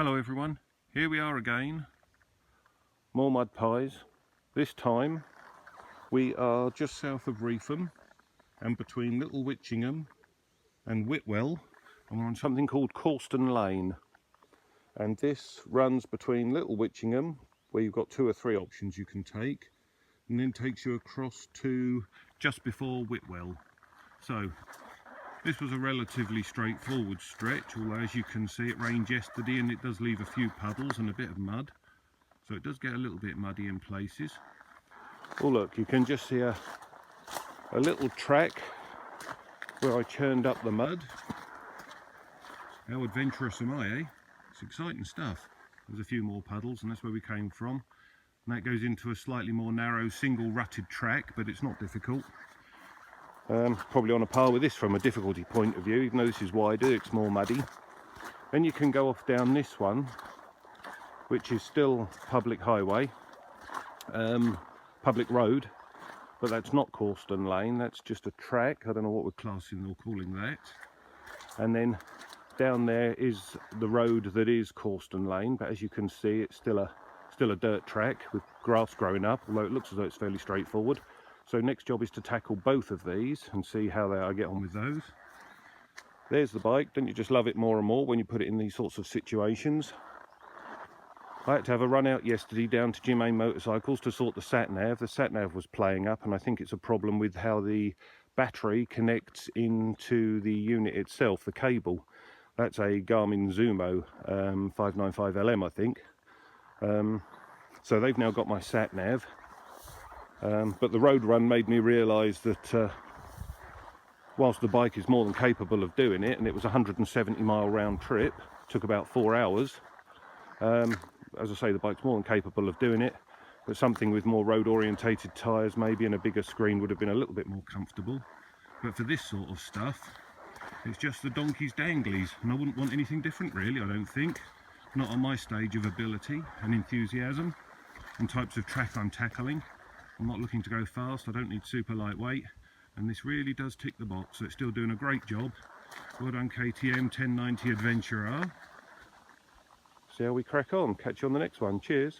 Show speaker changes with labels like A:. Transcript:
A: Hello everyone, here we are again, more mud pies. This time we are just south of Reetham and between Little Witchingham and Whitwell, and we're on something called Cawston Lane, and this runs between Little Witchingham, where you've got 2 or 3 options you can take, and then takes you across to just before Whitwell. So this was a relatively straightforward stretch, although as you can see it rained yesterday and it does leave a few puddles and a bit of mud, so it does get a little bit muddy in places. Oh look, you can just see a little track where I churned up the mud. How adventurous am I, eh? It's exciting stuff. There's a few more puddles and that's where we came from, and that goes into a slightly more narrow single rutted track, but it's not difficult. Probably on a par with this from a difficulty point of view, even though this is wider, it's more muddy. Then you can go off down this one, which is still public highway, public road, but that's not Cawston Lane, that's just a track. I don't know what we're classing or calling that. And then down there is the road that is Cawston Lane, but as you can see it's still a dirt track with grass growing up, although it looks as though it's fairly straightforward. So next job is to tackle both of these and see how I get on with those. There's the bike. Don't you just love it more and more when you put it in these sorts of situations? I had to have a run out yesterday down to Jim A Motorcycles to sort the sat-nav. The sat-nav was playing up, and I think it's a problem with how the battery connects into the unit itself, the cable. That's a Garmin Zumo 595LM, I think. So they've now got my sat-nav. But the road run made me realise that whilst the bike is more than capable of doing it, and it was a 170-mile round trip, took about 4 hours. As I say, the bike's more than capable of doing it, but something with more road orientated tyres maybe and a bigger screen would have been a little bit more comfortable. But for this sort of stuff, it's just the donkey's danglies, and I wouldn't want anything different really, I don't think. Not on my stage of ability and enthusiasm and types of track I'm tackling. I'm not looking to go fast, I don't need super lightweight, and this really does tick the box, so it's still doing a great job. Well done KTM 1090 Adventurer. See how we crack on. Catch you on the next one. Cheers.